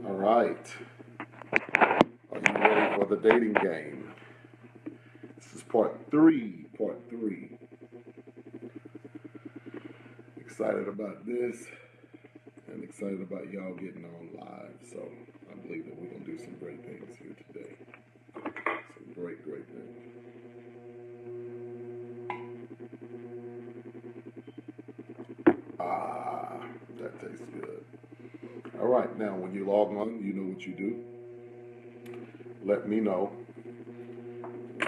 All right. Are you ready for the dating game? This is part three. Part three. Excited about this and excited about y'all getting on live. So I believe that we're going to do some great things here today. Some great things. Ah, that tastes good. All right, now when you log on, you know what you do. Let me know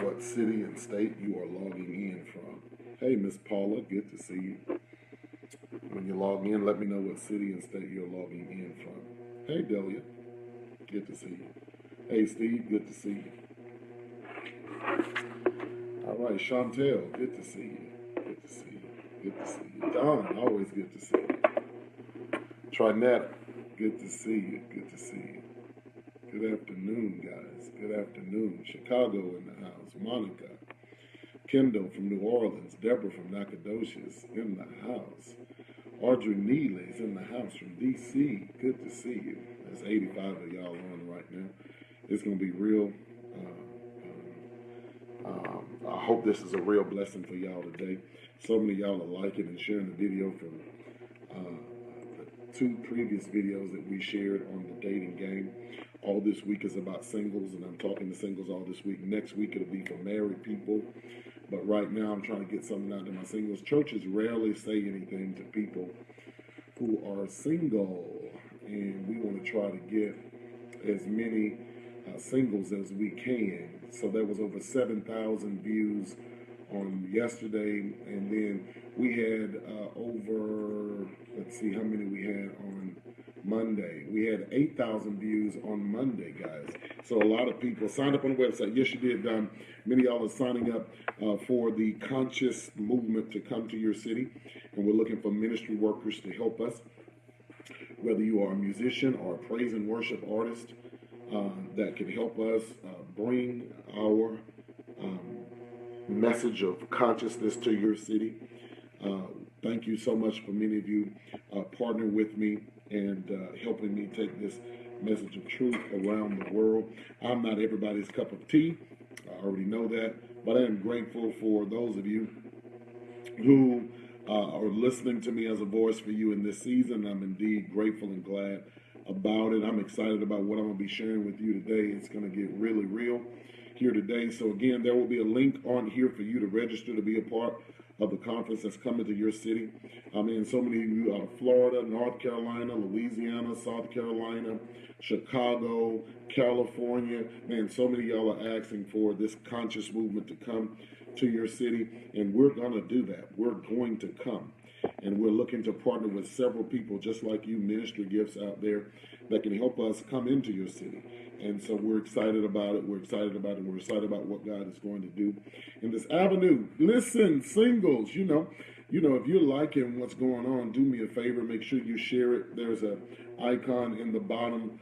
what city and state you are logging in from. Hey, Miss Paula, good to see you. When you log in, let me know what city and state you're logging in from. Hey, Delia, good to see you. Hey, Steve, good to see you. All right, Chantel, good to see you. Good to see you. Good to see you. Don, always good to see you. Trinetta, good to see you. Good to see you. Good afternoon, guys. Good afternoon. Chicago in the house. Monica. Kendall from New Orleans. Deborah from Nacogdoches in the house. Audrey Neely's in the house from D.C. Good to see you. There's 85 of y'all on right now. It's going to be real. I hope this is a real blessing for y'all today. So many of y'all are liking and sharing the video from the two previous videos that we shared on the dating game. All this week is about singles, and I'm talking to singles all this week. Next week it'll be for married people. But right now I'm trying to get something out to my singles. Churches rarely say anything to people who are single, and we want to try to get as many singles as we can. So there was over 7,000 views on yesterday, and then we had over, let's see how many we had on Monday. We had 8,000 views on Monday, guys. So a lot of people signed up on the website. Yes, you did, Don. Many of y'all are signing up for the conscious movement to come to your city, and we're looking for ministry workers to help us. Whether you are a musician or a praise and worship artist, that can help us bring our message of consciousness to your city. Thank you so much for many of you partnering with me and helping me take this message of truth around the world. I'm not everybody's cup of tea. I already know that, but I am grateful for those of you who are listening to me as a voice for you in this season. I'm indeed grateful and glad about it. I'm excited about what I'm going to be sharing with you today. It's going to get really real here today. So again, there will be a link on here for you to register to be a part of the conference that's coming to your city. I mean, so many of you out of Florida, North Carolina, Louisiana, South Carolina, Chicago, California. Man, so many of y'all are asking for this conscious movement to come to your city, and we're going to do that. We're going to come. And we're looking to partner with several people just like you, ministry gifts out there that can help us come into your city. And so we're excited about it. We're excited about it. We're excited about what God is going to do in this avenue. Listen, singles, you know, if you're liking what's going on, do me a favor. Make sure you share it. There's an icon in the bottom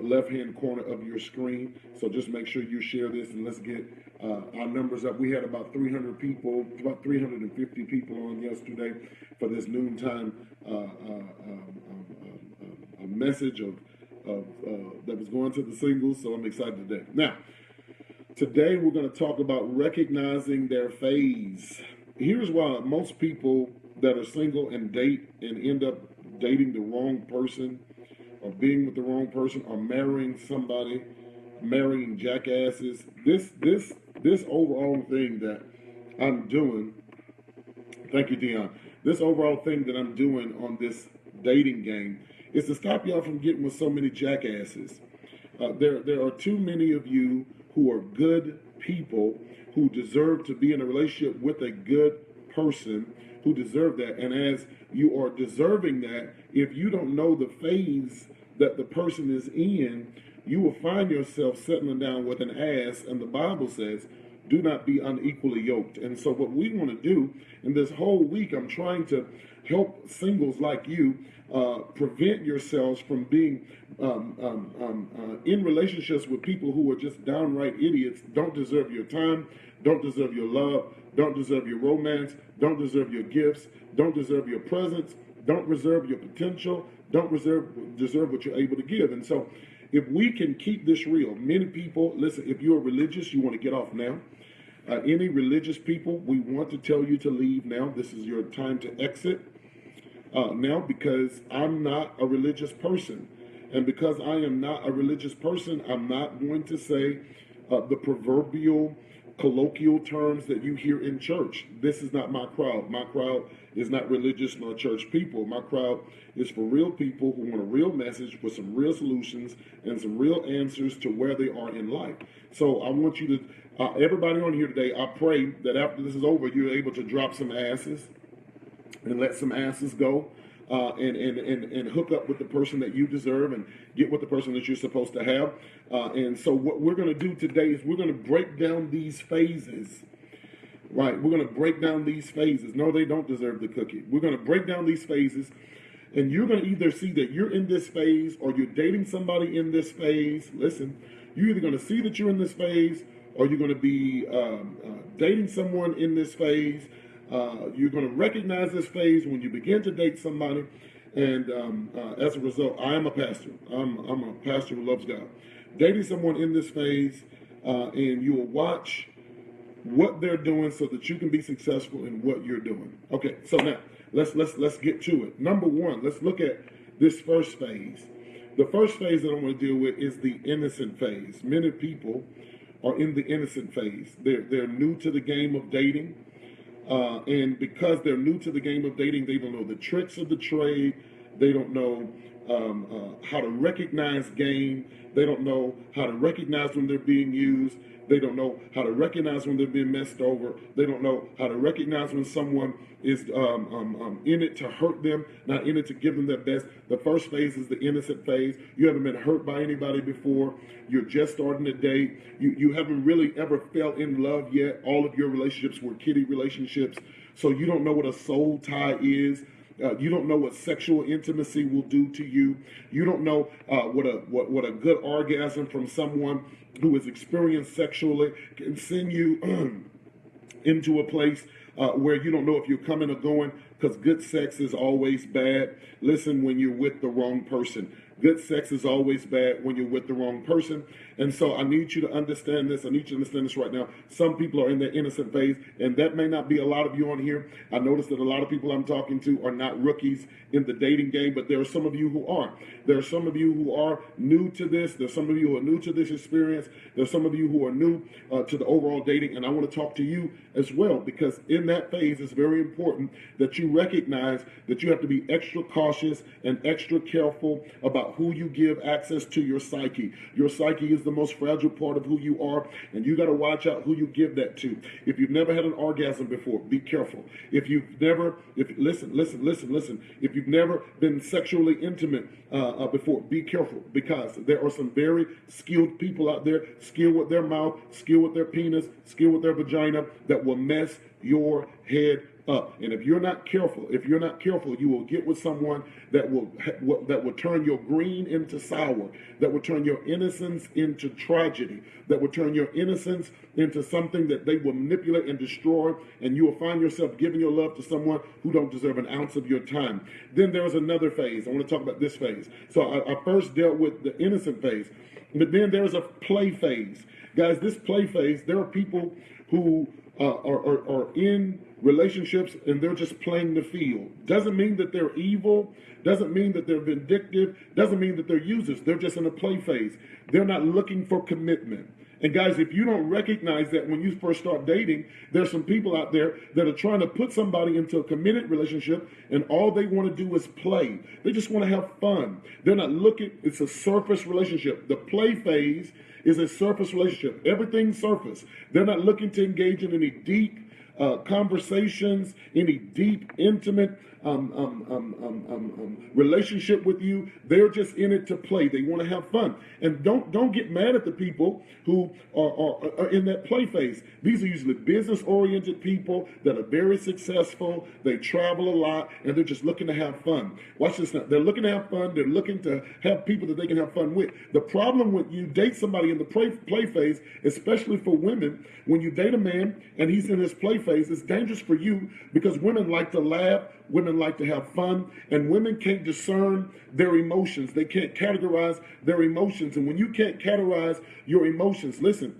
left-hand corner of your screen. So just make sure you share this, and let's get our numbers up. We had about 300 people, about 350 people on yesterday for this noontime a message of that was going to the singles. So I'm excited today. Now, today we're going to talk about recognizing their phase. Here's why most people that are single and date and end up dating the wrong person, or being with the wrong person, or marrying somebody, marrying jackasses. This overall thing that I'm doing, thank you, Dion. This overall thing that I'm doing on this dating game is to stop y'all from getting with so many jackasses. There are too many of you who are good people who deserve to be in a relationship with a good person, who deserve that. And as you are deserving that, if you don't know the phase that the person is in, you will find yourself settling down with an ass. And the Bible says, do not be unequally yoked. And so what we want to do in this whole week, I'm trying to help singles like you prevent yourselves from being in relationships with people who are just downright idiots, don't deserve your time, don't deserve your love, don't deserve your romance, don't deserve your gifts, don't deserve your presence, don't reserve your potential, don't deserve what you're able to give. And so if we can keep this real, many people, listen, if you're religious, you want to get off now. Any religious people, we want to tell you to leave now. This is your time to exit now, because I'm not a religious person. And because I am not a religious person, I'm not going to say the proverbial colloquial terms that you hear in church. This is not my crowd. My crowd is not religious nor church people. My crowd is for real people who want a real message with some real solutions and some real answers to where they are in life. So I want you to, everybody on here today, I pray that after this is over, you're able to drop some asses and let some asses go. And hook up with the person that you deserve and get with the person that you're supposed to have. And so what we're going to do today is we're going to break down these phases. Right, we're going to break down these phases. No, they don't deserve the cookie. We're going to break down these phases, and you're going to either see that you're in this phase or you're dating somebody in this phase. Listen, you're either going to see that you're in this phase or you're going to be dating someone in this phase. You're going to recognize this phase when you begin to date somebody, and as a result, I am a pastor. I'm a pastor who loves God. Dating someone in this phase, and you will watch what they're doing so that you can be successful in what you're doing. Okay, so now let's get to it. Number one, let's look at this first phase. The first phase that I'm going to deal with is the innocent phase. Many people are in the innocent phase. They're new to the game of dating. And because they're new to the game of dating, they don't know the tricks of the trade. They don't know how to recognize game. They don't know how to recognize when they're being used. They don't know how to recognize when they're being messed over. They don't know how to recognize when someone is in it to hurt them, not in it to give them their best. The first phase is the innocent phase. You haven't been hurt by anybody before. You're just starting to date. You haven't really ever fell in love yet. All of your relationships were kiddie relationships. So you don't know what a soul tie is. You don't know what sexual intimacy will do to you. You don't know what a good orgasm from someone who is experienced sexually can send you into a place where you don't know if you're coming or going, because good sex is always bad. Listen, when you're with the wrong person. Good sex is always bad when you're with the wrong person. And so I need you to understand this. I need you to understand this right now. Some people are in their innocent phase, and that may not be a lot of you on here. I noticed that a lot of people I'm talking to are not rookies in the dating game, but there are some of you who are. There are some of you who are new to this. There's some of you who are new to this experience. There's some of you who are new to the overall dating, and I want to talk to you as well, because in that phase, it's very important that you recognize that you have to be extra cautious and extra careful about who you give access to your psyche. Your psyche is the most fragile part of who you are, and you got to watch out who you give that to. If you've never had an orgasm before, be careful. If you've never, listen. If you've never been sexually intimate before, be careful, because there are some very skilled people out there, skilled with their mouth, skilled with their penis, skilled with their vagina, that will mess your head up. And if you're not careful, you will get with someone that will turn your green into sour, that will turn your innocence into tragedy, that will turn your innocence into something that they will manipulate and destroy, and you will find yourself giving your love to someone who don't deserve an ounce of your time. Then there's another phase. I want to talk about this phase. So I first dealt with the innocent phase, but then there's a play phase. Guys, this play phase, there are people who are in relationships and they're just playing the field. Doesn't mean that they're evil, doesn't mean that they're vindictive, doesn't mean that they're users. They're just in a play phase. They're not looking for commitment. And guys, if you don't recognize that when you first start dating, there's some people out there that are trying to put somebody into a committed relationship, and all they want to do is play. They just want to have fun. They're not looking, it's a surface relationship. The play phase is a surface relationship. Everything's surface. They're not looking to engage in any deep conversations, any deep, intimate relationship with you. They're just in it to play. They want to have fun. And don't get mad at the people who are in that play phase. These are usually business-oriented people that are very successful. They travel a lot, and they're just looking to have fun. Watch this now. They're looking to have fun. They're looking to have people that they can have fun with. The problem when you date somebody in the play phase, especially for women, when you date a man and he's in his play phase, it's dangerous for you, because women like to laugh, women like to have fun, and women can't discern their emotions. They can't categorize their emotions. And when you can't categorize your emotions, listen,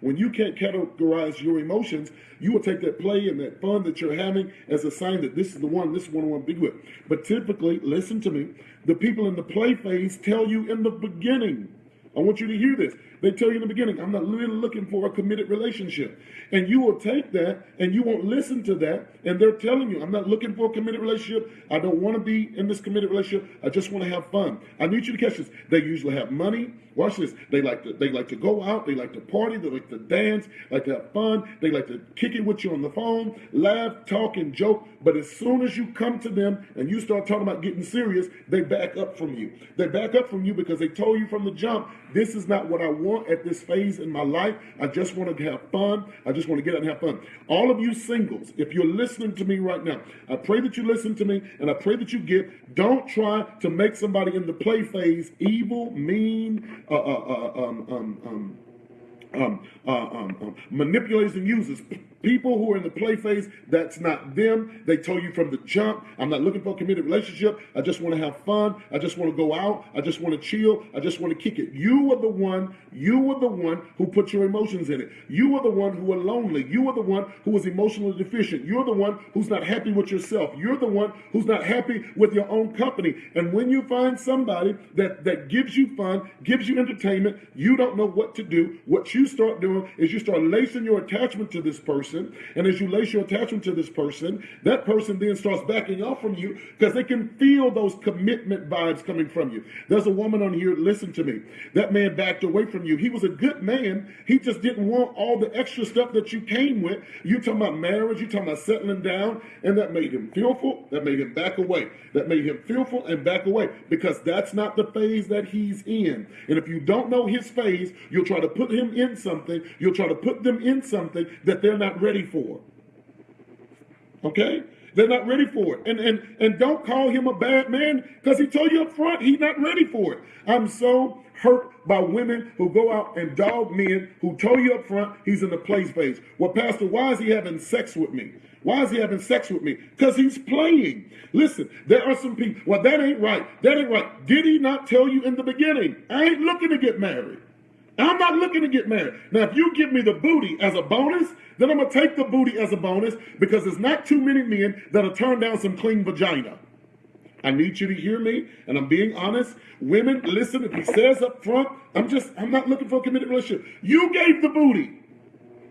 when you can't categorize your emotions, you will take that play and that fun that you're having as a sign that this is the one I want to be with. But typically, listen to me, the people in the play phase tell you in the beginning, I want you to hear this. They tell you in the beginning, I'm not really looking for a committed relationship. And you will take that and you won't listen to that. And they're telling you, I'm not looking for a committed relationship. I don't want to be in this committed relationship. I just want to have fun. I need you to catch this. They usually have money. Watch this. They like to go out. They like to party. They like to dance. Like to have fun. They like to kick it with you on the phone, laugh, talk, and joke. But as soon as you come to them and you start talking about getting serious, they back up from you. They back up from you because they told you from the jump, this is not what I want at this phase in my life. I just want to have fun. I just want to get out and have fun. All of you singles, if you're listening to me right now, I pray that you listen to me and I pray that you don't try to make somebody in the play phase evil, mean, manipulators and users. People who are in the play phase, that's not them. They told you from the jump, I'm not looking for a committed relationship. I just want to have fun. I just want to go out. I just want to chill. I just want to kick it. You were the one who put your emotions in it. You were the one who were lonely. You were the one who was emotionally deficient. You're the one who's not happy with yourself. You're the one who's not happy with your own company. And when you find somebody that gives you fun, gives you entertainment, you don't know what to do. What you start doing is you start lacing your attachment to this person. And as you lace your attachment to this person, that person then starts backing off from you because they can feel those commitment vibes coming from you. There's a woman on here, listen to me. That man backed away from you. He was a good man. He just didn't want all the extra stuff that you came with. You talking about marriage, you talking about settling down, and that made him fearful. That made him back away. That made him fearful and back away because that's not the phase that he's in. And if you don't know his phase, you'll try to put him in something. You'll try to put them in something that they're not ready for. Okay? They're not ready for it. And don't call him a bad man because he told you up front he's not ready for it. I'm so hurt by women who go out and dog men who told you up front he's in the play phase. Well, Pastor, why is he having sex with me? Why is he having sex with me? Because he's playing. Listen, there are some people, well, that ain't right. That ain't right. Did he not tell you in the beginning? I ain't looking to get married. I'm not looking to get married. Now, if you give me the booty as a bonus, then I'm going to take the booty as a bonus because there's not too many men that'll turn down some clean vagina. I need you to hear me, and I'm being honest. Women, listen, if he says up front, I'm not looking for a committed relationship. You gave the booty.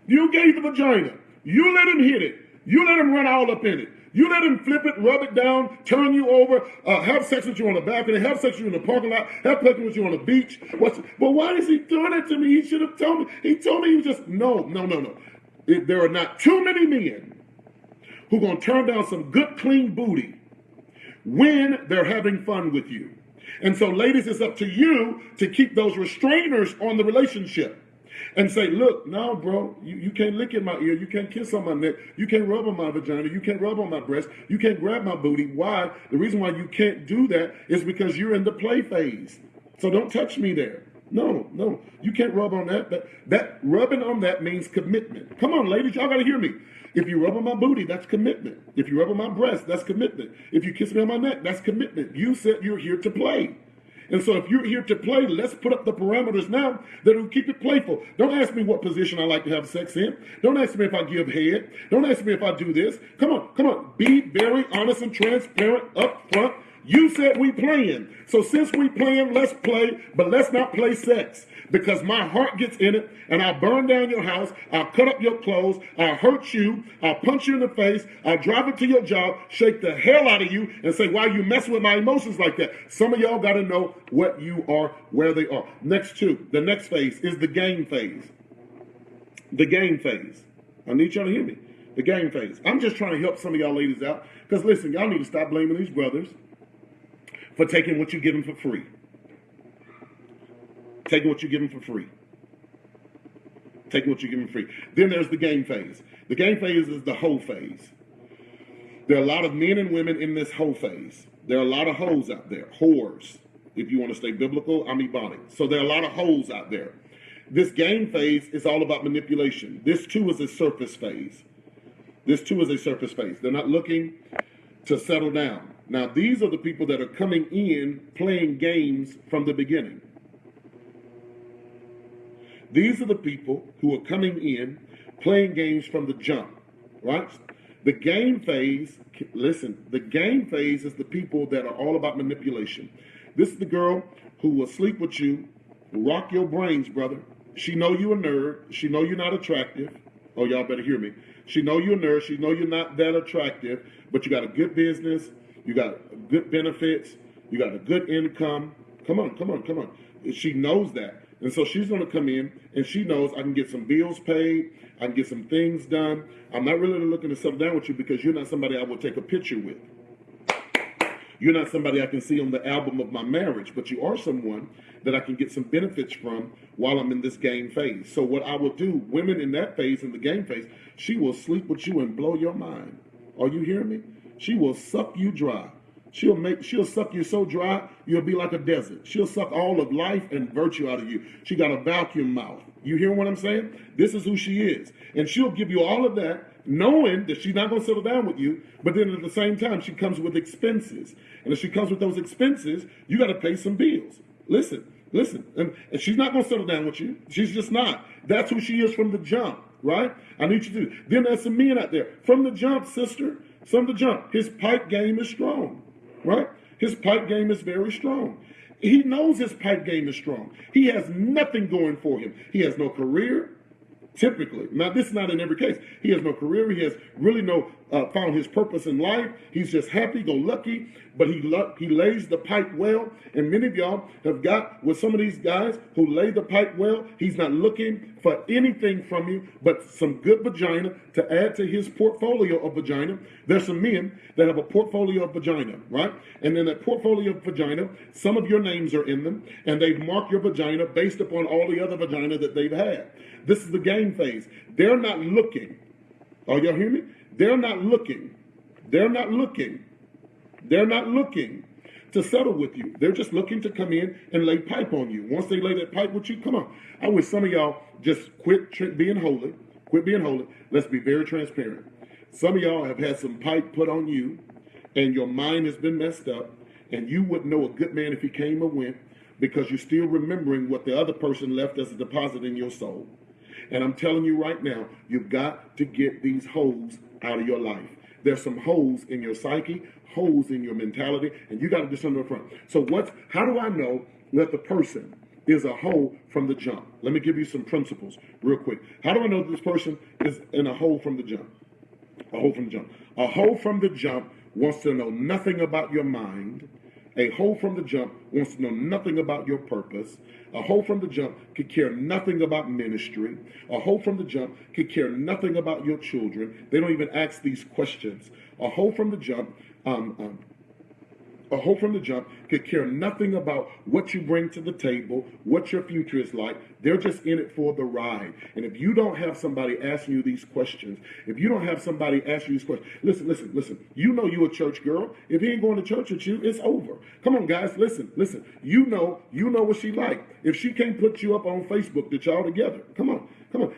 You gave the vagina. You let him hit it. You let him run all up in it. You let him flip it, rub it down, turn you over, have sex with you on the balcony, have sex with you in the parking lot, have sex with you on the beach. But why is he doing that to me? He should have told me. He told me he was just, no. There are not too many men who are going to turn down some good, clean booty when they're having fun with you. And so, ladies, it's up to you to keep those restrainers on the relationship. And say, look, no, bro, you can't lick in my ear. You can't kiss on my neck. You can't rub on my vagina. You can't rub on my breast. You can't grab my booty. Why? The reason why you can't do that is because you're in the play phase. So don't touch me there. No, you can't rub on that. That rubbing on that means commitment. Come on, ladies, y'all got to hear me. If you rub on my booty, that's commitment. If you rub on my breast, that's commitment. If you kiss me on my neck, that's commitment. You said you're here to play. And so if you're here to play, let's put up the parameters now that will keep it playful. Don't ask me what position I like to have sex in. Don't ask me if I give head. Don't ask me if I do this. Come on. Be very honest and transparent up front. You said we playing. So since we playing, let's play, but let's not play sex. Because my heart gets in it, and I'll burn down your house, I'll cut up your clothes, I'll hurt you, I'll punch you in the face, I'll drive it to your job, shake the hell out of you, and say, why you messing with my emotions like that? Some of y'all got to know what you are, where they are. The next phase is the game phase. The game phase. I need y'all to hear me. The game phase. I'm just trying to help some of y'all ladies out, because listen, y'all need to stop blaming these brothers for taking what you give them for free. Taking what you give them for free. Taking what you give them free. Then there's the game phase. The game phase is the hoe phase. There are a lot of men and women in this hoe phase. There are a lot of hoes out there. Whores. If you want to stay biblical, I'm ebonic. So there are a lot of hoes out there. This game phase is all about manipulation. This too is a surface phase. They're not looking to settle down. Now, these are the people that are coming in playing games from the beginning. These are the people who are coming in playing games from the jump, right? The game phase, listen, the game phase is the people that are all about manipulation. This is the girl who will sleep with you, rock your brains, brother. She know you a nerd. She know you're not attractive. Oh, y'all better hear me. She know you're a nerd. She know you're not that attractive, but you got a good business. You got good benefits. You got a good income. Come on, come on, come on. She knows that. And so she's going to come in, and she knows I can get some bills paid. I can get some things done. I'm not really looking to settle down with you because you're not somebody I will take a picture with. You're not somebody I can see on the album of my marriage, but you are someone that I can get some benefits from while I'm in this game phase. So what I will do, women in that phase, in the game phase, she will sleep with you and blow your mind. Are you hearing me? She will suck you dry. She'll suck you so dry, you'll be like a desert. She'll suck all of life and virtue out of you. She got a vacuum mouth. You hear what I'm saying? This is who she is. And she'll give you all of that, knowing that she's not going to settle down with you, but then at the same time, she comes with expenses. And if she comes with those expenses, you got to pay some bills. Listen. And she's not going to settle down with you. She's just not. That's who she is from the jump, right? I need you to. Then there's some men out there. From the jump, sister, from the jump, his pipe game is strong. Right? His pipe game is very strong. He knows his pipe game is strong. He has nothing going for him. He has no career, typically. Now, this is not in every case. He has no career. He has really found his purpose in life. He's just happy-go-lucky, but he lays the pipe well. And many of y'all have got with some of these guys who lay the pipe well. He's not looking for anything from you but some good vagina to add to his portfolio of vagina. There's some men that have a portfolio of vagina, right? And in that portfolio of vagina, some of your names are in them, and they've marked your vagina based upon all the other vagina that they've had. This is the game phase. They're not looking. Oh, y'all hear me? They're not looking. They're not looking. They're not looking to settle with you. They're just looking to come in and lay pipe on you. Once they lay that pipe with you, come on. I wish some of y'all just quit being holy. Quit being holy. Let's be very transparent. Some of y'all have had some pipe put on you, and your mind has been messed up, and you wouldn't know a good man if he came or went because you're still remembering what the other person left as a deposit in your soul. And I'm telling you right now, you've got to get these holes out of your life. There's some holes in your psyche, holes in your mentality, and you got to discern up front. So how do I know that the person is a hole from the jump? Let me give you some principles real quick. How do I know that this person is in a hole from the jump? A hole from the jump. A hole from the jump wants to know nothing about your mind. A hole from the jump wants to know nothing about your purpose. A hole from the jump could care nothing about ministry. A hole from the jump could care nothing about your children. They don't even ask these questions. A hole from the jump could care nothing about what you bring to the table, what your future is like. They're just in it for the ride. And if you don't have somebody asking you these questions, if you don't have somebody asking you these questions, listen. You know you a church girl. If he ain't going to church with you, it's over. Come on, guys, listen. You know what she like. If she can't put you up on Facebook that y'all together, come on.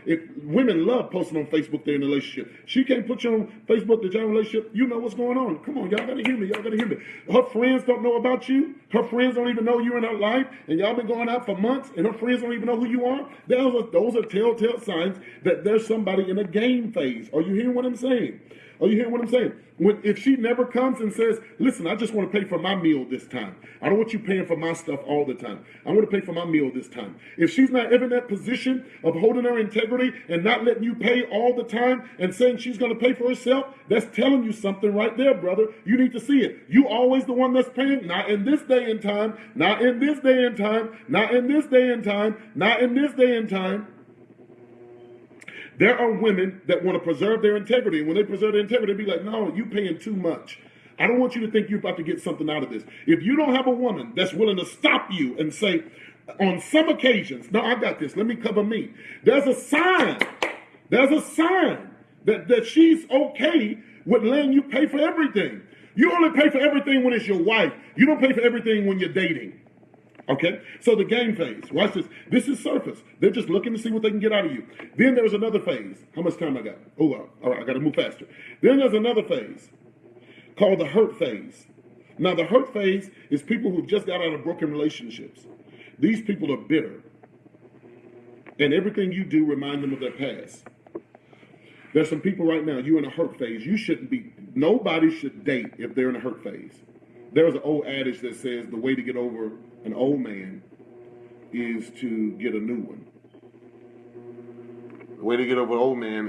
If women love posting on Facebook they're in a relationship, she can't put you on Facebook that you're in a relationship. You know what's going on. Come on, y'all gotta hear me. Her friends don't know about you. Her friends don't even know you're in her life, and y'all been going out for months, and her friends don't even know who you are. Those are telltale signs that there's somebody in a game phase. Are you hearing what I'm saying? If she never comes and says, listen, I just want to pay for my meal this time. I don't want you paying for my stuff all the time. I want to pay for my meal this time. If she's not ever in that position of holding her integrity and not letting you pay all the time and saying she's going to pay for herself, that's telling you something right there, brother. You need to see it. You always the one that's paying, not in this day and time, not in this day and time, not in this day and time, not in this day and time. There are women that want to preserve their integrity. And when they preserve their integrity, they be like, no, you paying too much. I don't want you to think you're about to get something out of this. If you don't have a woman that's willing to stop you and say, on some occasions, no, I got this, let me cover me. There's a sign that she's okay with letting you pay for everything. You only pay for everything when it's your wife. You don't pay for everything when you're dating. Okay, so the game phase, watch this. This is surface. They're just looking to see what they can get out of you. Then there's another phase. How much time I got? Oh, all right, I got to move faster. Then there's another phase called the hurt phase. Now, the hurt phase is people who've just got out of broken relationships. These people are bitter. And everything you do remind them of their past. There's some people right now, you're in a hurt phase. You shouldn't be, nobody should date if they're in a hurt phase. There's an old adage that says the way to get over an old man is to get a new one. The way to get over an old man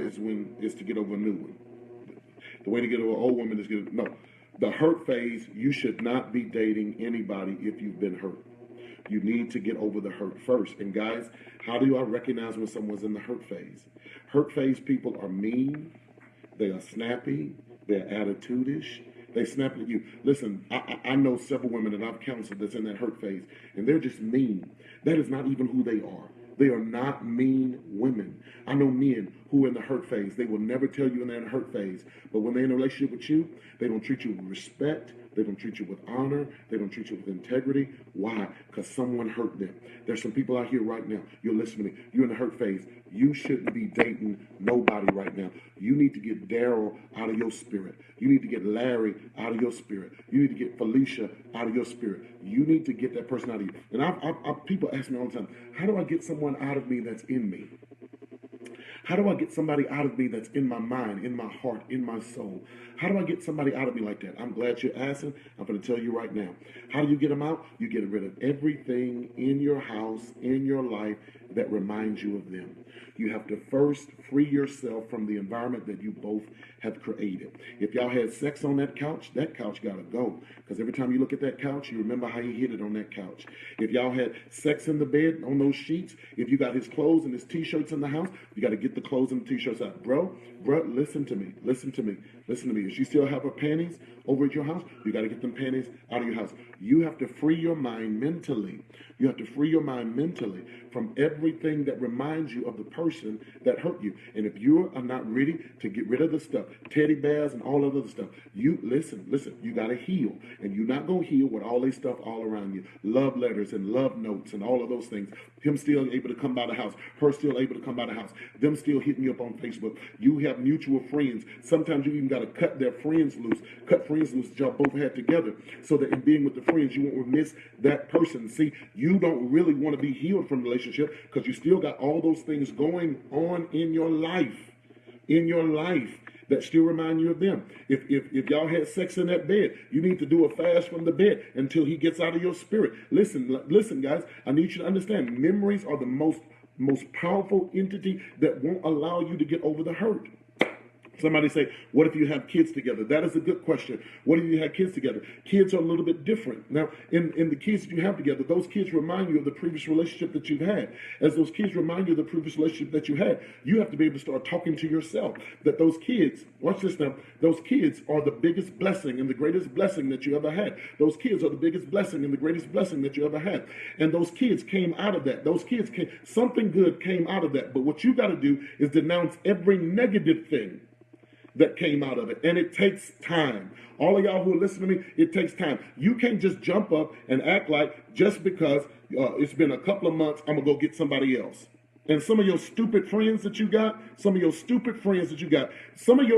is to get over a new one. The way to get over an old woman is the hurt phase, you should not be dating anybody if you've been hurt. You need to get over the hurt first. And guys, how do I recognize when someone's in the hurt phase? Hurt phase people are mean, they are snappy, they're attitude-ish, they snap at you. Listen, I know several women that I've counseled that's in that hurt phase, and they're just mean. That is not even who they are. They are not mean women. I know men who are in the hurt phase. They will never tell you when they're in a hurt phase. But when they're in a relationship with you, they don't treat you with respect. They don't treat you with honor. They don't treat you with integrity. Why? Because someone hurt them. There's some people out here right now. You're listening. You're in the hurt phase. You shouldn't be dating nobody right now. You need to get Daryl out of your spirit. You need to get Larry out of your spirit. You need to get Felicia out of your spirit. You need to get that person out of you. And people ask me all the time, how do I get someone out of me that's in me? How do I get somebody out of me that's in my mind, in my heart, in my soul? How do I get somebody out of me like that? I'm glad you're asking. I'm going to tell you right now. How do you get them out? You get rid of everything in your house, in your life that reminds you of them. You have to first free yourself from the environment that you both have created. If y'all had sex on that couch got to go. Because every time you look at that couch, you remember how he hit it on that couch. If y'all had sex in the bed on those sheets, if you got his clothes and his t-shirts in the house, you got to get the clothes and the t-shirts out. Bro, listen to me. If she still have her panties over at your house, you got to get them panties out of your house. You have to free your mind mentally. You have to free your mind mentally from everything that reminds you of the person that hurt you. And if you are not ready to get rid of the stuff, teddy bears and all of the other stuff, you listen, you got to heal. And you're not going to heal with all this stuff all around you. Love letters and love notes and all of those things. Him still able to come by the house. Her still able to come by the house. Them still hitting you up on Facebook. You have mutual friends. Sometimes you even got to cut their friends loose. Cut friends loose that y'all both had together. So that in being with the friends, you won't miss that person. See, you don't really want to be healed from the relationship because you still got all those things going on in your life. That still remind you of them. If y'all had sex in that bed, you need to do a fast from the bed until he gets out of your spirit. Listen, guys, I need you to understand, memories are the most powerful entity that won't allow you to get over the hurt. Somebody say, what if you have kids together? That is a good question. What if you have kids together? Kids are a little bit different. Now, in the kids that you have together, those kids remind you of the previous relationship that you've had. As those kids remind you of the previous relationship that you had, you have to be able to start talking to yourself that those kids, watch this now, those kids are the biggest blessing and the greatest blessing that you ever had. Those kids are the biggest blessing and the greatest blessing that you ever had. And those kids came out of that. Something good came out of that. But what you got to do is denounce every negative thing that came out of it. And it takes time. All of y'all who are listening to me, it takes time. You can't just jump up and act like just because it's been a couple of months, I'm going to go get somebody else. And some of your stupid friends that you got, some of your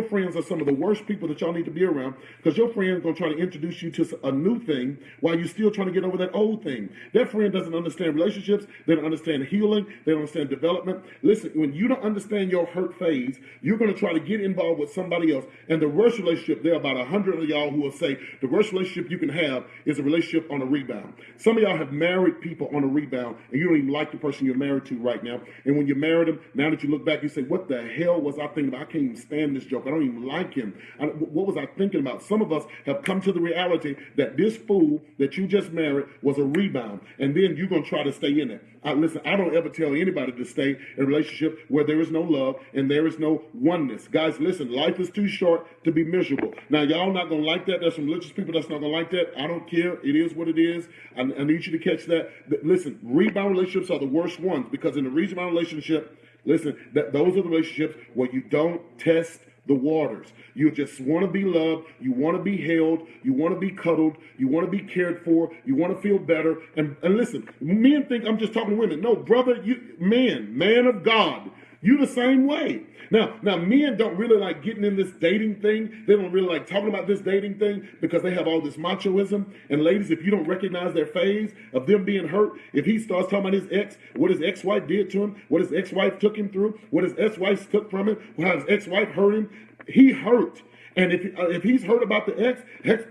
friends are some of the worst people that y'all need to be around because your friend's going to try to introduce you to a new thing while you're still trying to get over that old thing. That friend doesn't understand relationships. They don't understand healing. They don't understand development. Listen, when you don't understand your hurt phase, you're going to try to get involved with somebody else. And the worst relationship, there are about 100 of y'all who will say the worst relationship you can have is a relationship on a rebound. Some of y'all have married people on a rebound and you don't even like the person you're married to right now. And when you married him, now that you look back, you say, what the hell was I thinking about? I can't even stand this joke. I don't even like him. What was I thinking about? Some of us have come to the reality that this fool that you just married was a rebound. And then you're going to try to stay in it. Listen, I don't ever tell anybody to stay in a relationship where there is no love and there is no oneness. Guys, listen, life is too short to be miserable. Now, y'all not going to like that. There's some religious people that's not going to like that. I don't care. It is what it is. I need you to catch that. Listen, rebound relationships are the worst ones because in a rebound relationship, listen, those are the relationships where you don't test the waters. You just want to be loved. You want to be held. You want to be cuddled. You want to be cared for. You want to feel better. And listen, men think I'm just talking to women. No, brother, man of God, You the same way. Now, men don't really like getting in this dating thing. They don't really like talking about this dating thing because they have all this machoism. And ladies, if you don't recognize their phase of them being hurt, if he starts talking about his ex, what his ex-wife did to him, what his ex-wife took him through, what his ex-wife took from him, how his ex-wife hurt him, he hurt. And if he's heard about the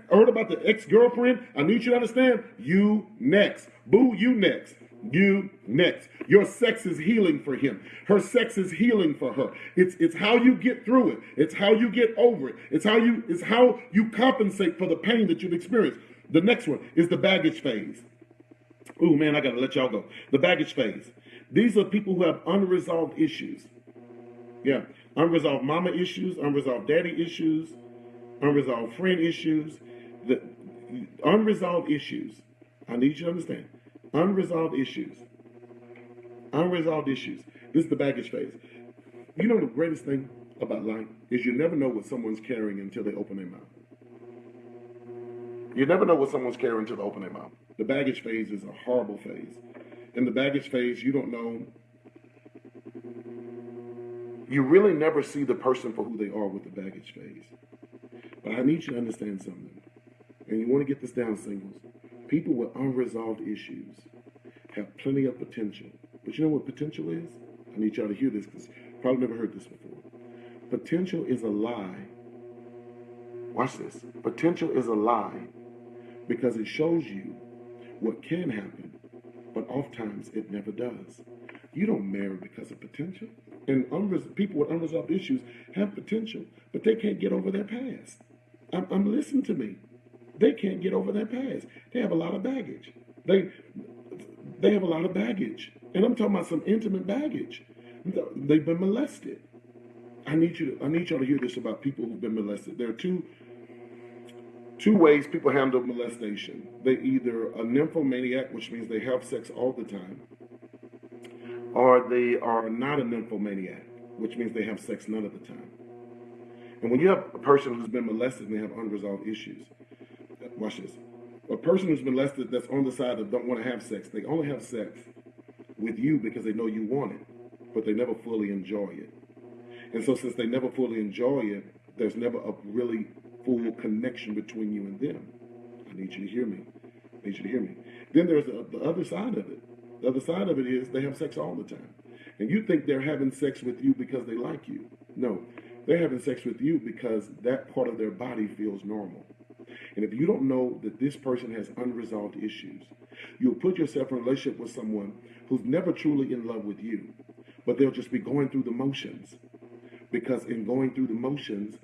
heard about the ex-girlfriend, I need you to understand, you next. Boo, you next. You next. Your sex is healing for him. Her sex is healing for her. It's how you get through it. It's how you get over it. It's how you compensate for the pain that you've experienced. The next one is the baggage phase. Ooh, man, I gotta let y'all go. The baggage phase. These are people who have unresolved issues. Yeah, unresolved mama issues, unresolved daddy issues, unresolved friend issues. The unresolved issues. I need you to understand. Unresolved issues. Unresolved issues. This is the baggage phase. You know the greatest thing about life is you never know what someone's carrying until they open their mouth. You never know what someone's carrying until they open their mouth. The baggage phase is a horrible phase. In the baggage phase, you don't know. You really never see the person for who they are with the baggage phase. But I need you to understand something. And you want to get this down, singles. People with unresolved issues have plenty of potential. But you know what potential is? I need y'all to hear this because you've probably never heard this before. Potential is a lie. Watch this. Potential is a lie because it shows you what can happen, but oftentimes it never does. You don't marry because of potential. And people with unresolved issues have potential, but they can't get over their past. Listen to me. They can't get over their past. They have a lot of baggage. They have a lot of baggage. And I'm talking about some intimate baggage. They've been molested. I need y'all to hear this about people who've been molested. There are two ways people handle molestation. They either a nymphomaniac, which means they have sex all the time, or they are not a nymphomaniac, which means they have sex none of the time. And when you have a person who's been molested and they have unresolved issues, watch this. A person who's been molested that's on the side that don't want to have sex, they only have sex with you because they know you want it, but they never fully enjoy it. And so since they never fully enjoy it, there's never a really full connection between you and them. I need you to hear me. I need you to hear me. Then there's the other side of it. The other side of it is they have sex all the time. And you think they're having sex with you because they like you. No, they're having sex with you because that part of their body feels normal. And if you don't know that this person has unresolved issues, you'll put yourself in a relationship with someone who's never truly in love with you, but they'll just be going through the motions. Because in going through the motions,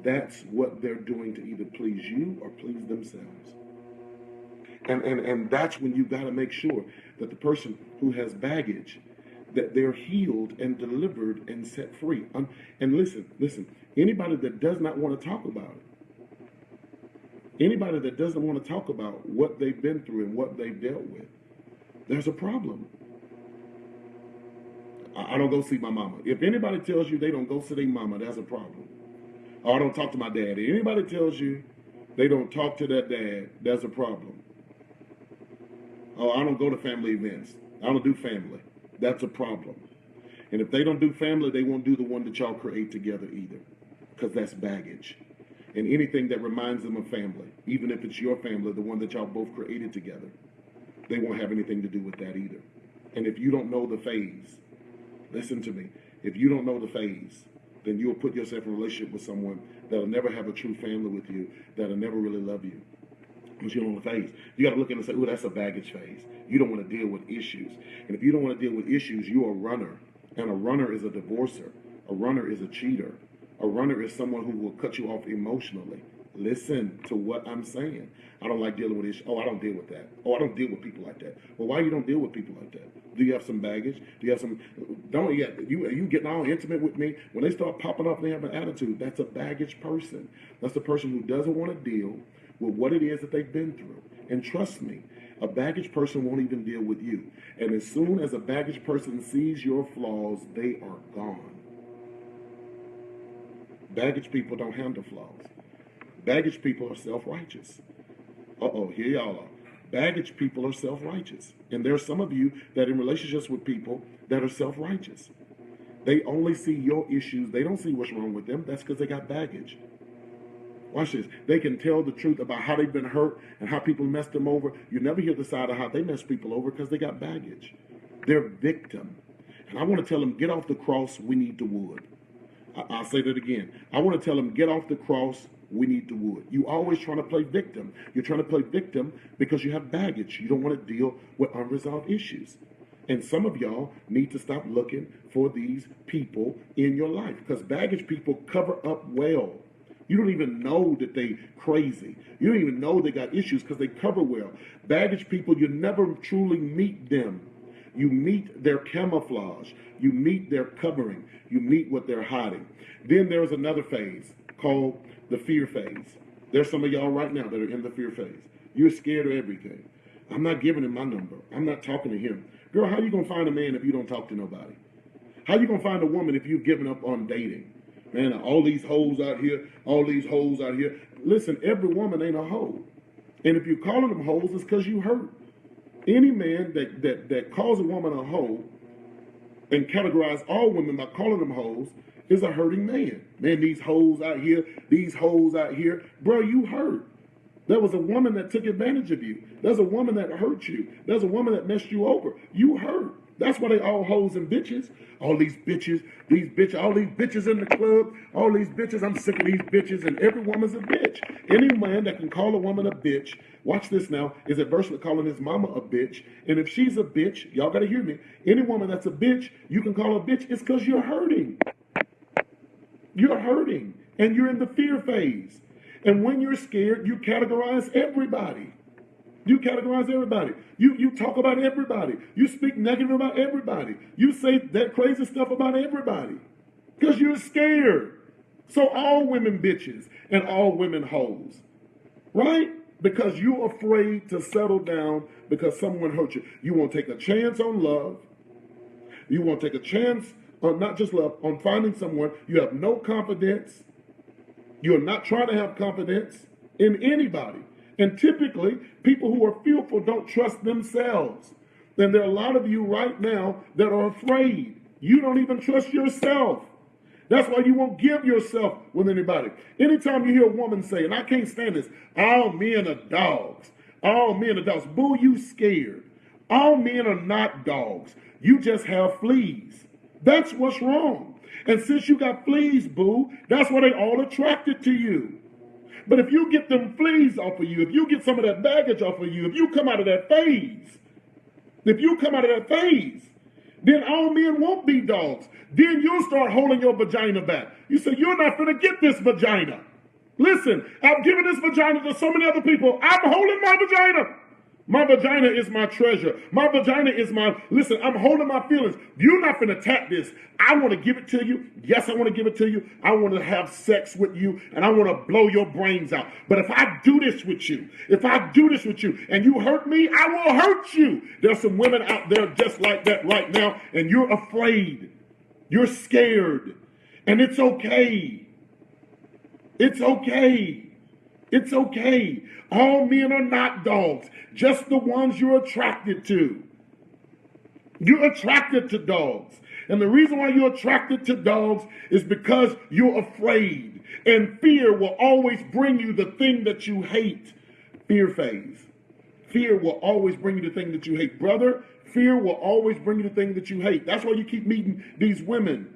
that's what they're doing to either please you or please themselves. And that's when you got to make sure that the person who has baggage, that they're healed and delivered and set free. And listen, anybody that does not want to talk about it, anybody that doesn't want to talk about what they've been through and what they've dealt with, there's a problem. I don't go see my mama. If anybody tells you they don't go see their mama, that's a problem. Or I don't talk to my daddy. Anybody tells you they don't talk to their dad, that's a problem. Oh, I don't go to family events. I don't do family. That's a problem. And if they don't do family, they won't do the one that y'all create together either. Because that's baggage. And anything that reminds them of family, even if it's your family, the one that y'all both created together, they won't have anything to do with that either. And if you don't know the phase, listen to me, if you don't know the phase, then you'll put yourself in a relationship with someone that'll never have a true family with you, that'll never really love you. Because you don't know the phase. You got to look at it and say, oh, that's a baggage phase. You don't want to deal with issues. And if you don't want to deal with issues, you're a runner. And a runner is a divorcer. A runner is a cheater. A runner is someone who will cut you off emotionally. Listen to what I'm saying. I don't like dealing with issues. Oh, I don't deal with that. Oh, I don't deal with people like that. Well, why you don't deal with people like that? Do you have some baggage? Do you have some? Don't yet. You getting all intimate with me? When they start popping off, they have an attitude. That's a baggage person. That's the person who doesn't want to deal with what it is that they've been through. And trust me, a baggage person won't even deal with you. And as soon as a baggage person sees your flaws, they are gone. Baggage people don't handle flaws. Baggage people are self-righteous. Here y'all are. Baggage people are self-righteous. And there are some of you that in relationships with people that are self-righteous. They only see your issues. They don't see what's wrong with them. That's because they got baggage. Watch this. They can tell the truth about how they've been hurt and how people messed them over. You never hear the side of how they mess people over because they got baggage. They're victim. And I want to tell them, get off the cross, we need the wood. I'll say that again. I want to tell them, get off the cross, we need the wood. You always trying to play victim. You're trying to play victim because you have baggage. You don't want to deal with unresolved issues. And some of y'all need to stop looking for these people in your life because baggage people cover up well. You don't even know that they crazy. You don't even know they got issues because they cover well. Baggage people, you never truly meet them. You meet their camouflage. You meet their covering. You meet what they're hiding. Then there's another phase called the fear phase. There's some of y'all right now that are in the fear phase. You're scared of everything. I'm not giving him my number. I'm not talking to him. Girl, how you going to find a man if you don't talk to nobody? How you going to find a woman if you've given up on dating? Man, all these hoes out here, all these hoes out here. Listen, every woman ain't a hoe. And if you're calling them hoes, it's because you hurt. Any man that calls a woman a hoe and categorize all women by calling them hoes is a hurting man. Man, these hoes out here, these hoes out here. Bro, you hurt. There was a woman that took advantage of you. There's a woman that hurt you. There's a woman that messed you over. You hurt. That's why they all hoes and bitches. All these bitches, all these bitches in the club, all these bitches. I'm sick of these bitches, and every woman's a bitch. Any man that can call a woman a bitch, watch this now, is adversely calling his mama a bitch. And if she's a bitch, y'all got to hear me. Any woman that's a bitch, you can call a bitch. It's because you're hurting. You're hurting, and you're in the fear phase. And when you're scared, you categorize everybody. You categorize everybody. You talk about everybody. You speak negative about everybody. You say that crazy stuff about everybody because you're scared. So all women bitches and all women hoes, right? Because you're afraid to settle down because someone hurt you. You won't take a chance on love. You won't take a chance on not just love, on finding someone. You have no confidence. You're not trying to have confidence in anybody. And typically, people who are fearful don't trust themselves. And there are a lot of you right now that are afraid. You don't even trust yourself. That's why you won't give yourself with anybody. Anytime you hear a woman say, and I can't stand this, all men are dogs. All men are dogs. Boo, you scared. All men are not dogs. You just have fleas. That's what's wrong. And since you got fleas, boo, that's why they all attracted to you. But if you get them fleas off of you, if you get some of that baggage off of you, if you come out of that phase, then all men won't be dogs. Then you'll start holding your vagina back. You say, you're not going to get this vagina. Listen, I've given this vagina to so many other people. I'm holding my vagina. My vagina is my treasure. My vagina is listen, I'm holding my feelings. You're not going to tap this. I want to give it to you. Yes, I want to give it to you. I want to have sex with you, and I want to blow your brains out. But if I do this with you, and you hurt me, I will hurt you. There's some women out there just like that right now, and you're afraid. You're scared. And it's okay. It's okay. It's okay. All men are not dogs, just the ones you're attracted to. You're attracted to dogs. And the reason why you're attracted to dogs is because you're afraid. And fear will always bring you the thing that you hate. Fear phase. Fear will always bring you the thing that you hate. Brother, fear will always bring you the thing that you hate. That's why you keep meeting these women.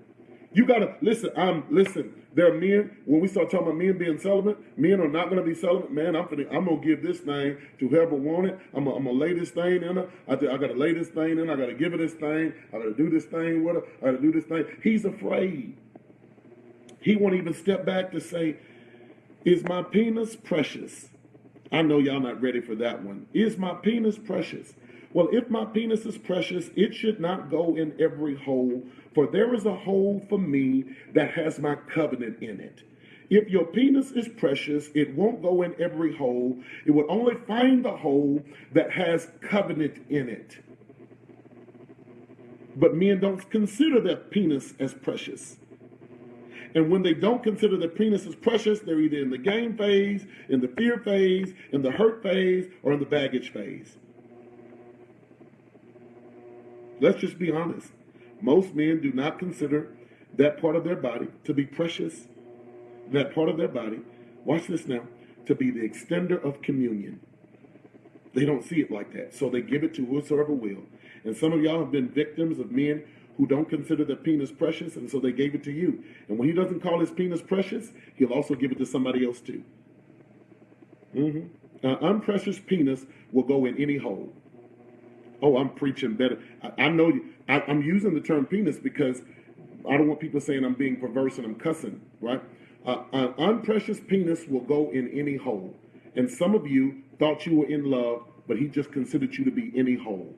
You gotta listen. There are men. When we start talking about men being celibate, men are not gonna be celibate. Man, I'm gonna give this thing to whoever want it. I'm gonna lay this thing in her. I gotta lay this thing in her. I gotta give her this thing. I gotta do this thing with her. I gotta do this thing. He's afraid. He won't even step back to say, "Is my penis precious?" I know y'all not ready for that one. Is my penis precious? Well, if my penis is precious, it should not go in every hole, for there is a hole for me that has my covenant in it. If your penis is precious, it won't go in every hole. It will only find the hole that has covenant in it. But men don't consider their penis as precious. And when they don't consider their penis as precious, they're either in the game phase, in the fear phase, in the hurt phase, or in the baggage phase. Let's just be honest. Most men do not consider that part of their body to be precious, that part of their body, watch this now, to be the extender of communion. They don't see it like that. So they give it to whosoever will. And some of y'all have been victims of men who don't consider their penis precious, and so they gave it to you. And when he doesn't call his penis precious, he'll also give it to somebody else too. Unprecious penis will go in any hole. Oh, I'm preaching better. I know I'm using the term penis because I don't want people saying I'm being perverse and I'm cussing, right? An unprecious penis will go in any hole. And some of you thought you were in love, but he just considered you to be any hole.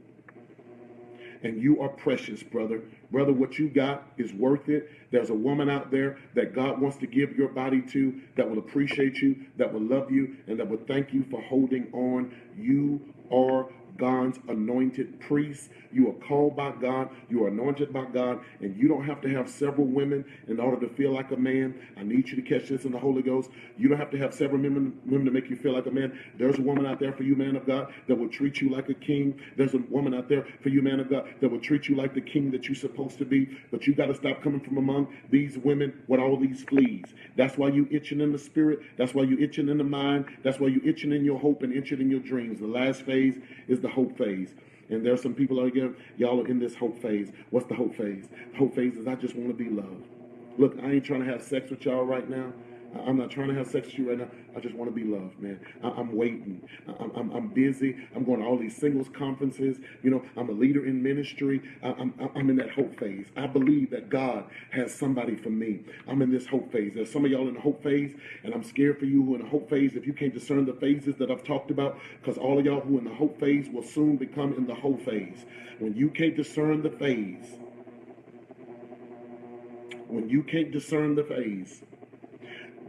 And you are precious, brother. Brother, what you got is worth it. There's a woman out there that God wants to give your body to, that will appreciate you, that will love you, and that will thank you for holding on. You are God's anointed priest. You are called by God. You are anointed by God. And you don't have to have several women in order to feel like a man. I need you to catch this in the Holy Ghost. You don't have to have several women to make you feel like a man. There's a woman out there for you, man of God, that will treat you like a king. There's a woman out there for you, man of God, that will treat you like the king that you're supposed to be. But you got to stop coming from among these women with all these fleas. That's why you itching in the spirit. That's why you itching in the mind. That's why you itching in your hope and itching in your dreams. The last phase is the hope phase. And there are some people out here, y'all are in this hope phase. What's the hope phase? The hope phase is I just want to be loved. Look, I ain't trying to have sex with y'all right now. I'm not trying to have sex with you right now. I just want to be loved, man. I'm waiting. I'm busy. I'm going to all these singles conferences. You know, I'm a leader in ministry. I'm in that hope phase. I believe that God has somebody for me. I'm in this hope phase. There's some of y'all in the hope phase, and I'm scared for you who are in the hope phase if you can't discern the phases that I've talked about, because all of y'all who are in the hope phase will soon become in the hope phase. When you can't discern the phase,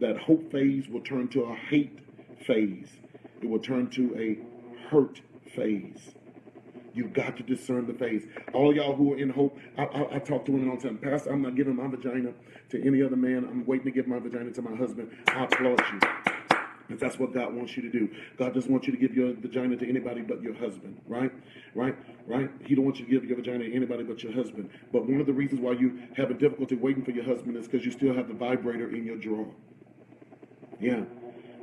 that hope phase will turn to a hate phase. It will turn to a hurt phase. You've got to discern the phase. All y'all who are in hope, I talk to women all the time. Pastor, I'm not giving my vagina to any other man. I'm waiting to give my vagina to my husband. I applaud you. If that's what God wants you to do. God doesn't want you to give your vagina to anybody but your husband, right? He don't want you to give your vagina to anybody but your husband. But one of the reasons why you have a difficulty waiting for your husband is because you still have the vibrator in your drawer. Yeah.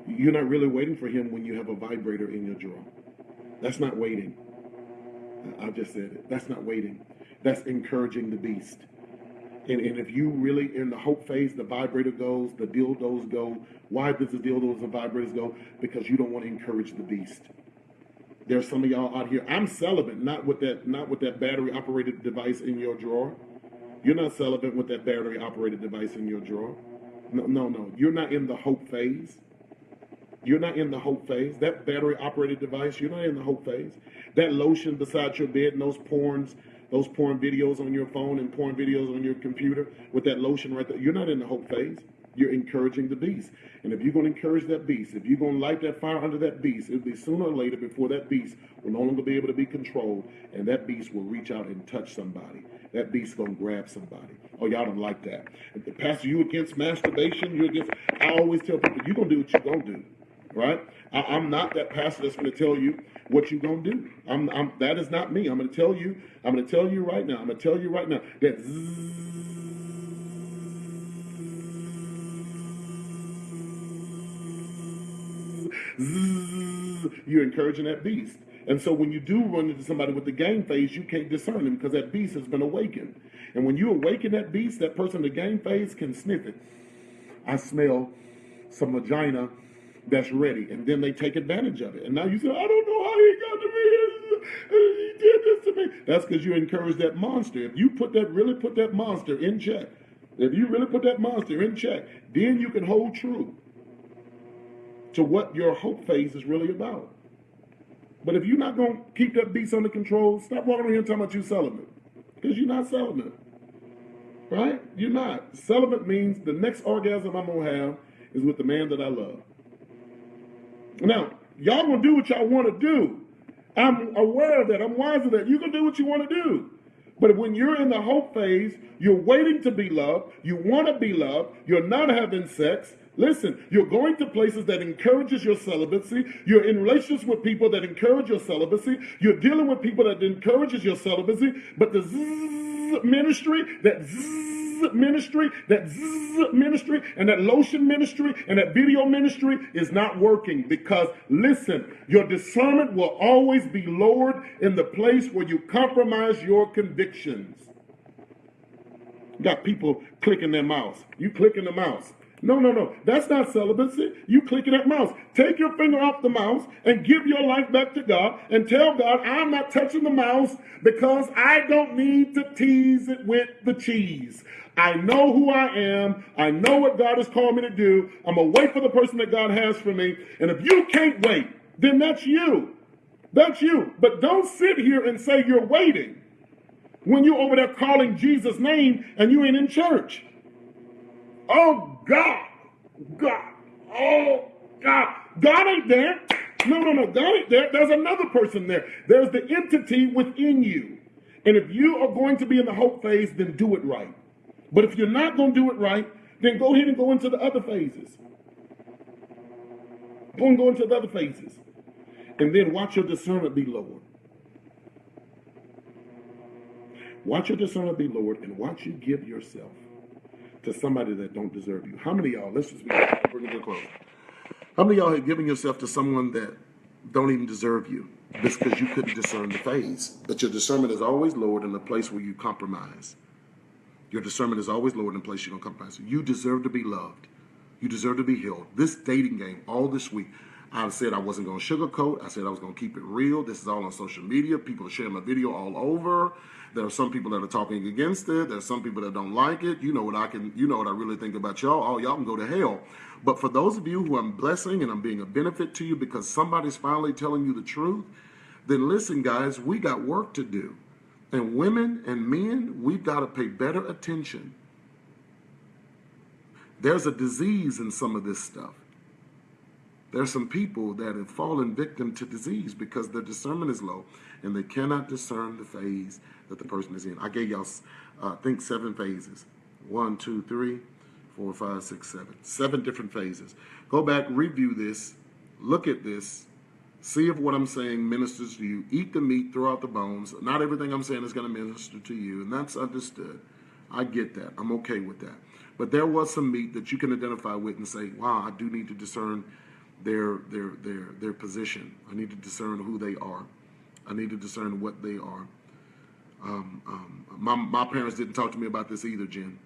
You're not really waiting for him when you have a vibrator in your drawer. That's not waiting. I just said it. That's not waiting. That's encouraging the beast. And if you really in the hope phase, the vibrator goes, the dildos go. Why does the dildos and vibrators go? Because you don't want to encourage the beast. There's some of y'all out here. I'm celibate, not with that battery operated device in your drawer. You're not celibate with that battery operated device in your drawer. No. You're not in the hope phase. You're not in the hope phase. That battery operated device, you're not in the hope phase. That lotion beside your bed and those porn videos on your phone and porn videos on your computer with that lotion right there, you're not in the hope phase. You're encouraging the beast. And if you're going to encourage that beast, if you're going to light that fire under that beast, it'll be sooner or later before that beast will no longer be able to be controlled, and that beast will reach out and touch somebody. That beast going to grab somebody. Oh, y'all don't like that. Pastor, you against masturbation? I always tell people, you're going to do what you're going to do. Right? I'm not that pastor that's going to tell you what you're going to do. That is not me. I'm going to tell you right now. That you're encouraging that beast. And so when you do run into somebody with the game phase, you can't discern them because that beast has been awakened. And when you awaken that beast, that person in the game phase can sniff it. I smell some vagina that's ready, and then they take advantage of it. And now you say, I don't know how he got to me. He did this to me. That's because you encourage that monster. If you really put that monster in check, then you can hold true to what your hope phase is really about. But if you're not going to keep that beast under control, stop walking around here talking about you celibate. Because you're not celibate. Right? You're not. Celibate means the next orgasm I'm going to have is with the man that I love. Now, y'all going to do what y'all want to do. I'm aware of that. I'm wise of that. You can do what you want to do. But when you're in the hope phase, you're waiting to be loved. You want to be loved. You're not having sex. Listen, you're going to places that encourages your celibacy. You're in relationships with people that encourage your celibacy. You're dealing with people that encourages your celibacy. But the ministry, that ministry, and that lotion ministry, and that video ministry is not working. Because, listen, your discernment will always be lowered in the place where you compromise your convictions. You got people clicking their mouse. You clicking the mouse. No. That's not celibacy. You clicking that mouse. Take your finger off the mouse and give your life back to God and tell God, I'm not touching the mouse because I don't need to tease it with the cheese. I know who I am. I know what God has called me to do. I'm going to wait for the person that God has for me. And if you can't wait, then that's you. That's you. But don't sit here and say you're waiting when you're over there calling Jesus' name and you ain't in church. Oh, God. Oh, God. God ain't there. No. God ain't there. There's another person there. There's the entity within you. And if you are going to be in the hope phase, then do it right. But if you're not going to do it right, then go ahead and go into the other phases. Go into the other phases. And then watch your discernment be lowered. Watch your discernment be lowered, and watch you give yourself to somebody that don't deserve you. How many of y'all, let's just bring it to a close. How many of y'all have given yourself to someone that don't even deserve you just because you couldn't discern the phase? But your discernment is always lowered in the place where you compromise. Your discernment is always lowered in a place you don't compromise. You deserve to be loved. You deserve to be healed. This dating game, all this week, I said I wasn't going to sugarcoat. I said I was going to keep it real. This is all on social media. People are sharing my video all over. There are some people that are talking against it. There's some people that don't like it. You know what I really think about y'all. All y'all can go to hell. But for those of you who I'm blessing and I'm being a benefit to you because somebody's finally telling you the truth, then listen, guys, we got work to do. And women and men, we've got to pay better attention. There's a disease in some of this stuff. There's some people that have fallen victim to disease because their discernment is low and they cannot discern the phase that the person is in. I gave y'all, I think 7 phases. 1, 2, 3, 4, 5, 6, 7. 7 different phases. Go back, review this, look at this, see if what I'm saying ministers to you. Eat the meat, throw out the bones. Not everything I'm saying is going to minister to you, and that's understood. I get that. I'm okay with that. But there was some meat that you can identify with and say, wow, I do need to discern their position. I need to discern who they are. I need to discern what they are. My parents didn't talk to me about this either, Jen.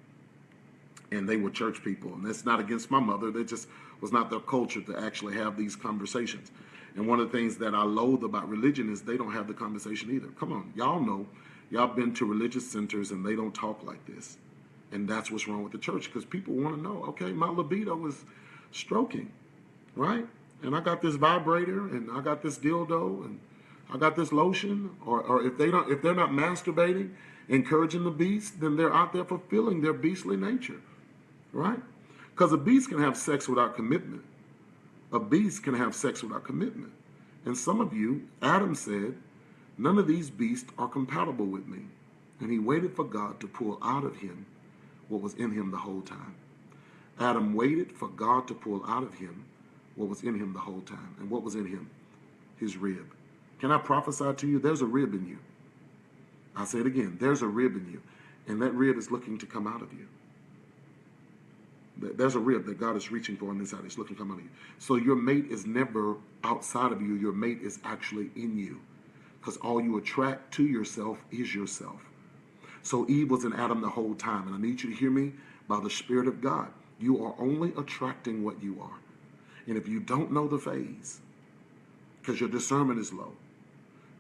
And they were church people. And that's not against my mother. They just was not their culture to actually have these conversations. And one of the things that I loathe about religion is they don't have the conversation either. Come on, y'all know. Y'all been to religious centers and they don't talk like this. And that's what's wrong with the church because people want to know, okay, my libido is stroking, right? And I got this vibrator and I got this dildo and I got this lotion. Or if they're not masturbating, encouraging the beast, then they're out there fulfilling their beastly nature, right? Because a beast can have sex without commitment. A beast can have sex without commitment. And some of you, Adam said, none of these beasts are compatible with me. And he waited for God to pull out of him what was in him the whole time. Adam waited for God to pull out of him what was in him the whole time. And what was in him? His rib. Can I prophesy to you? There's a rib in you. I'll say it again. There's a rib in you. And that rib is looking to come out of you. There's a rib that God is reaching for on this side. It's looking to come out of you. So your mate is never outside of you. Your mate is actually in you. Because all you attract to yourself is yourself. So Eve was in Adam the whole time. And I need you to hear me by the Spirit of God. You are only attracting what you are. And if you don't know the phase, because your discernment is low,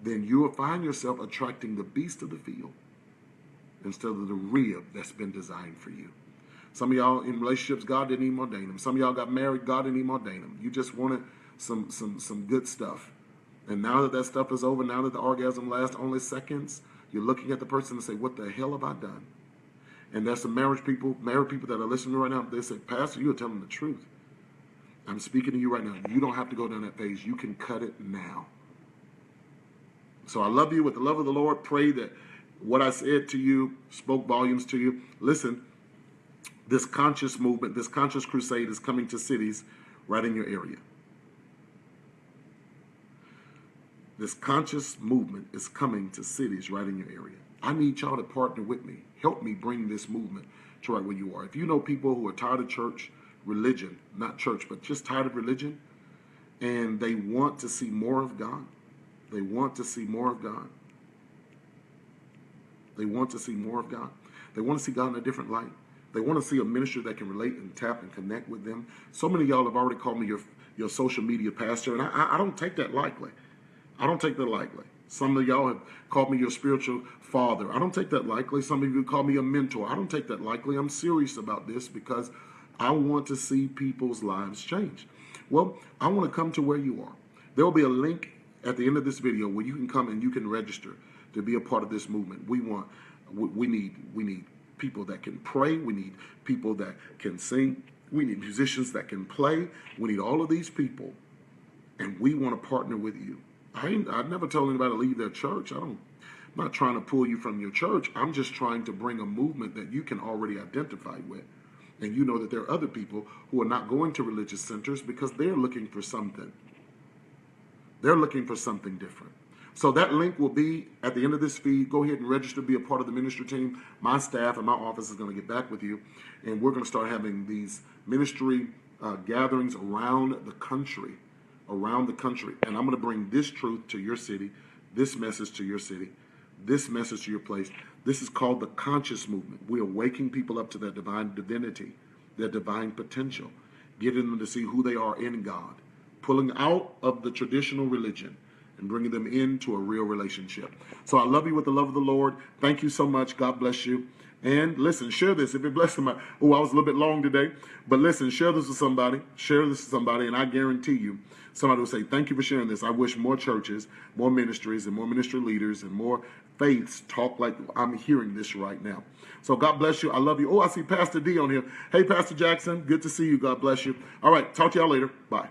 then you will find yourself attracting the beast of the field instead of the rib that's been designed for you. Some of y'all in relationships, God didn't even ordain them. Some of y'all got married, God didn't even ordain them. You just wanted some good stuff. And now that stuff is over, now that the orgasm lasts only seconds, you're looking at the person and say, what the hell have I done? And there's some married people that are listening right now. They say, Pastor, you're telling the truth. I'm speaking to you right now. You don't have to go down that phase. You can cut it now. So I love you with the love of the Lord. Pray that what I said to you spoke volumes to you. Listen, this conscious movement, this conscious crusade is coming to cities right in your area. This conscious movement is coming to cities right in your area. I need y'all to partner with me. Help me bring this movement to right where you are. If you know people who are tired of church, religion, not church, but just tired of religion, and they want to see more of God, they want to see more of God. They want to see more of God. They want to see God in a different light. They want to see a minister that can relate and tap and connect with them. So many of y'all have already called me your social media pastor, and I don't take that lightly. I don't take that lightly. Some of y'all have called me your spiritual father. I don't take that lightly. Some of you call me a mentor. I don't take that lightly. I'm serious about this because I want to see people's lives change. Well, I want to come to where you are. There will be a link at the end of this video where you can come and you can register to be a part of this movement. We need people that can pray. We need people that can sing. We need musicians that can play. We need all of these people, and we want to partner with you. I've never told anybody to leave their church. I'm not trying to pull you from your church. I'm just trying to bring a movement that you can already identify with. And you know that there are other people who are not going to religious centers because they're looking for something. They're looking for something different. So that link will be at the end of this feed. Go ahead and register, be a part of the ministry team. My staff and my office is going to get back with you, and we're going to start having these ministry gatherings around the country, And I'm going to bring this truth to your city, this message to your city, this message to your place. This is called the conscious movement. We are waking people up to their divine divinity, their divine potential, getting them to see who they are in God, pulling out of the traditional religion and bringing them into a real relationship. So I love you with the love of the Lord. Thank you so much. God bless you. And listen, share this. If it blessed somebody. Oh, I was a little bit long today. But listen, share this with somebody. Share this with somebody. And I guarantee you, somebody will say, thank you for sharing this. I wish more churches, more ministries, and more ministry leaders, and more faiths talk like I'm hearing this right now. So God bless you. I love you. Oh, I see Pastor D on here. Hey, Pastor Jackson. Good to see you. God bless you. All right. Talk to y'all later. Bye.